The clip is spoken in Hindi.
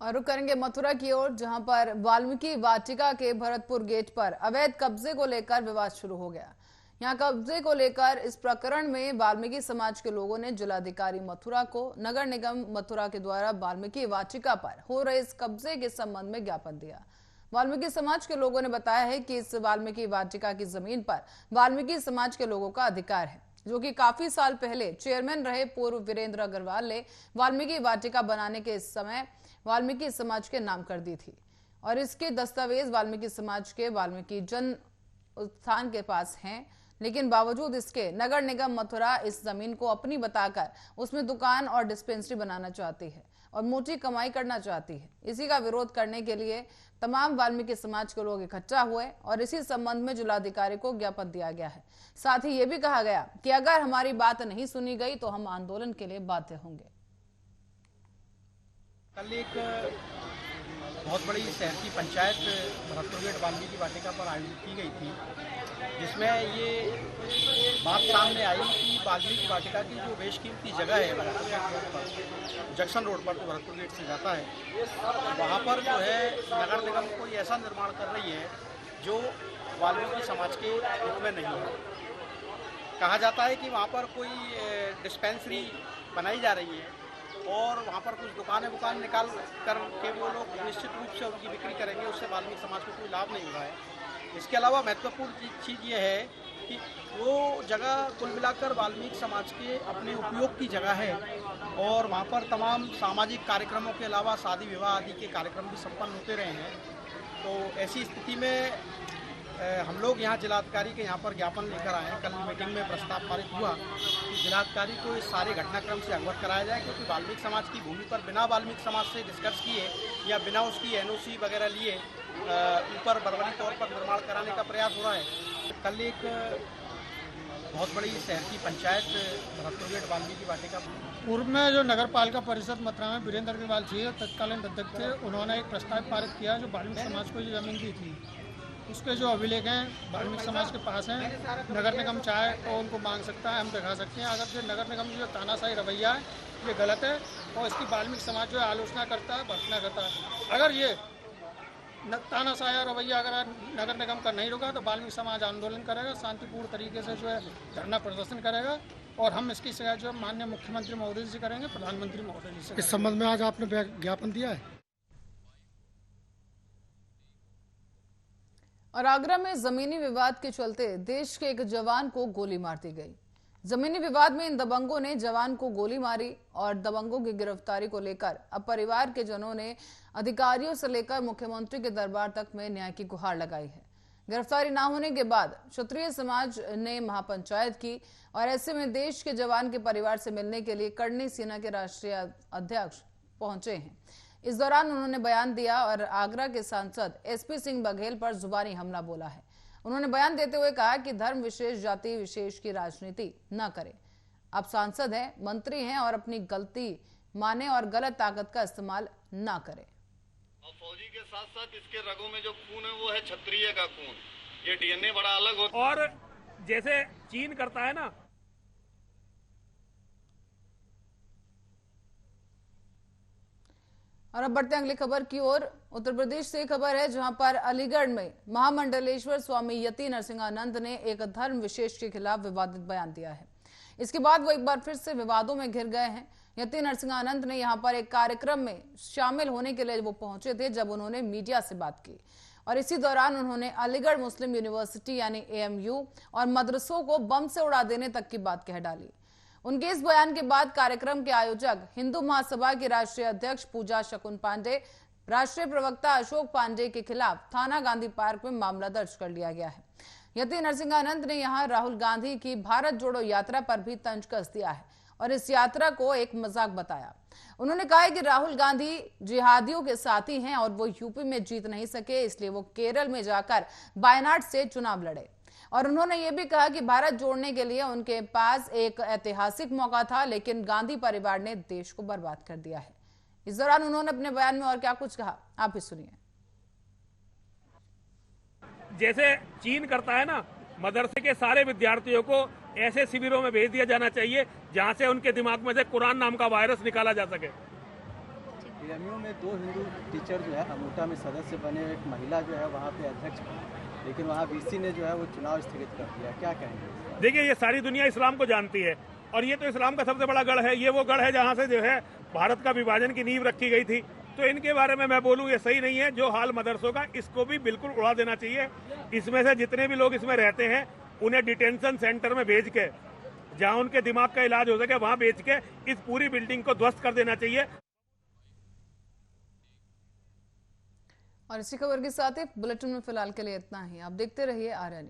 और रुक करेंगे मथुरा की ओर, जहां पर वाल्मीकि वाटिका के भरतपुर गेट पर अवैध कब्जे को लेकर विवाद शुरू हो गया। यहां कब्जे को लेकर इस प्रकरण में वाल्मीकि समाज के लोगों ने जिलाधिकारी मथुरा को नगर निगम मथुरा के द्वारा वाल्मीकि वाटिका पर हो रहे इस कब्जे के संबंध में ज्ञापन दिया। वाल्मीकि समाज के लोगों ने बताया है कि इस वाल्मीकि वाटिका की जमीन पर वाल्मीकि समाज के लोगों का अधिकार है, जो कि काफी साल पहले चेयरमैन रहे पूर्व वीरेंद्र अग्रवाल ने वाल्मीकि वाटिका बनाने के समय वाल्मीकि समाज के नाम कर दी थी और इसके दस्तावेज वाल्मीकि समाज के वाल्मीकि जन उत्थान के पास हैं। लेकिन बावजूद इसके नगर निगम मथुरा इस जमीन को अपनी बताकर उसमें दुकान और डिस्पेंसरी बनाना चाहती है और मोटी कमाई करना चाहती है। इसी का विरोध करने के लिए तमाम वाल्मीकि समाज के लोग इकट्ठा हुए और इसी संबंध में जिलाधिकारी को ज्ञापन दिया गया है। साथ ही ये भी कहा गया कि अगर हमारी बात नहीं सुनी गई तो हम आंदोलन के लिए बाध्य होंगे। कल एक बहुत बड़ी शहर की पंचायत भरतपुर गेट वाल्मीकि वाटिका पर आयोजित की गई थी, जिसमें ये बात सामने आई कि वाल्मीकि वाटिका की जो बेशकीमती जगह है भरतपुर गेट पर, जंक्शन रोड पर जो भरतपुर गेट से जाता है, वहाँ पर जो है नगर निगम कोई ऐसा निर्माण कर रही है जो वाल्मीकि समाज के हित में नहीं है। कहा जाता है कि वहाँ पर कोई डिस्पेंसरी बनाई जा रही है और वहाँ पर कुछ दुकानें निकाल कर के वो लोग निश्चित रूप से उनकी बिक्री करेंगे, उससे वाल्मीकि समाज को कोई लाभ नहीं हुआ है। इसके अलावा महत्वपूर्ण चीज़ ये है कि वो जगह कुल मिलाकर वाल्मीकि समाज के अपने उपयोग की जगह है और वहाँ पर तमाम सामाजिक कार्यक्रमों के अलावा शादी विवाह आदि के कार्यक्रम भी संपन्न होते रहे हैं। तो ऐसी स्थिति में हम लोग यहाँ जिलाधिकारी के यहाँ पर ज्ञापन लेकर आए हैं। कल मीटिंग में प्रस्ताव पारित हुआ कि जिलाधिकारी को इस सारे घटनाक्रम से अवगत कराया जाए, क्योंकि वाल्मीकि समाज की भूमि पर बिना वाल्मीकि समाज से डिस्कस किए या बिना उसकी एनओसी वगैरह लिए ऊपर बर्बरी तौर पर निर्माण कराने का प्रयास हो रहा है। कल एक बहुत बड़ी शहर की पंचायत भरतपुर गेट वाल्मीकि वाटिका पूर्व में जो नगर पालिका परिषद मथुरा में वीरेंद्र अग्रवाल जी तत्कालीन अध्यक्ष थे, उन्होंने एक प्रस्ताव पारित किया जो वाल्मीकि समाज को ये जमीन दी थी। उसके जो अभिलेख हैं वाल्मीकि समाज के पास हैं। नगर निगम चाहे तो उनको मांग सकता है, हम दिखा सकते हैं। अगर जो नगर निगम की जो तानाशाही रवैया है ये गलत है और इसकी वाल्मीकि समाज जो है आलोचना करता है, भर्त्सना करता है। अगर ये तानाशाही रवैया अगर नगर निगम का नहीं रुका तो वाल्मीकि समाज आंदोलन करेगा, शांतिपूर्ण तरीके से जो है धरना प्रदर्शन करेगा और हम इसकी शिकायत जो है माननीय मुख्यमंत्री महोदय जी से करेंगे, प्रधानमंत्री महोदय जी से। इस संबंध में आज आपने ज्ञापन दिया है। और आगरा में जमीनी विवाद के चलते देश के एक जवान को गोली मार दी गई। जमीनी विवाद में इन दबंगों ने जवान को गोली मारी और दबंगों की गिरफ्तारी को लेकर अब परिवार के जनों ने अधिकारियों से लेकर मुख्यमंत्री के दरबार तक में न्याय की गुहार लगाई है। गिरफ्तारी न होने के बाद क्षत्रिय समाज ने महापंचायत की और ऐसे में देश के जवान के परिवार से मिलने के लिए करणी सेना के राष्ट्रीय अध्यक्ष पहुंचे हैं। इस दौरान उन्होंने बयान दिया और आगरा के सांसद एसपी सिंह बघेल पर जुबानी हमला बोला है। उन्होंने बयान देते हुए कहा कि धर्म विशेष, जाति विशेष की राजनीति न करें। आप सांसद हैं, मंत्री हैं और अपनी गलती माने और गलत ताकत का इस्तेमाल न करें। और फौजी के साथ साथ इसके रगों में जो खून है वो है क्षत्रिय का खून। ये डीएनए बड़ा अलग होता है। और जैसे चीन करता है ना, और अब बढ़ते हैं अगली खबर की ओर। उत्तर प्रदेश से खबर है, जहां पर अलीगढ़ में महामंडलेश्वर स्वामी यति नरसिंहानंद ने एक धर्म विशेष के खिलाफ विवादित बयान दिया है। इसके बाद वो एक बार फिर से विवादों में घिर गए हैं। यति नरसिंहानंद ने यहां पर एक कार्यक्रम में शामिल होने के लिए वो पहुंचे थे, जब उन्होंने मीडिया से बात की और इसी दौरान उन्होंने अलीगढ़ मुस्लिम यूनिवर्सिटी यानी AMU और मदरसों को बम से उड़ा देने तक की बात कह डाली। उनके इस बयान के बाद कार्यक्रम के आयोजक हिंदू महासभा के राष्ट्रीय अध्यक्ष पूजा शकुन पांडे, राष्ट्रीय प्रवक्ता अशोक पांडे के खिलाफ थाना गांधी पार्क में मामला दर्ज कर लिया गया है। यति नरसिंहानंद ने यहां राहुल गांधी की भारत जोड़ो यात्रा पर भी तंज कस दिया है और इस यात्रा को एक मजाक बताया। उन्होंने कहा कि राहुल गांधी जिहादियों के साथी हैं और वो यूपी में जीत नहीं सके, इसलिए वो केरल में जाकर वायनाड से चुनाव लड़े। और उन्होंने ये भी कहा कि भारत जोड़ने के लिए उनके पास एक ऐतिहासिक मौका था, लेकिन गांधी परिवार ने देश को बर्बाद कर दिया है। इस दौरान उन्होंने अपने बयान में और क्या कुछ कहा, आप भी सुनिए। जैसे चीन करता है ना, मदरसे के सारे विद्यार्थियों को ऐसे शिविरों में भेज दिया जाना चाहिए जहां से उनके दिमाग में से कुरान नाम का वायरस निकाला जा सके। एएमयू में 2 हिंदू टीचर जो है अमूटा में सदस्य बने, एक महिला जो है वहाँ पे अध्यक्ष बनी, लेकिन वहाँ बीसी ने जो है वो चुनाव स्थगित कर दिया। क्या कहेंगे? देखिए, ये सारी दुनिया इस्लाम को जानती है और ये तो इस्लाम का सबसे बड़ा गढ़ है। ये वो गढ़ है जहाँ से जो है भारत का विभाजन की नींव रखी गई थी। तो इनके बारे में मैं बोलूँ ये सही नहीं है। जो हाल मदरसों का, इसको भी बिल्कुल उड़ा देना चाहिए। इसमें से जितने भी लोग इसमें रहते हैं उन्हें डिटेंशन सेंटर में भेज के, जहाँ उनके दिमाग का इलाज हो सके वहाँ भेज के इस पूरी बिल्डिंग को ध्वस्त कर देना चाहिए। और इसी खबर के साथ ही बुलेटिन में फिलहाल के लिए इतना ही। आप देखते रहिए आर्या न्यूज।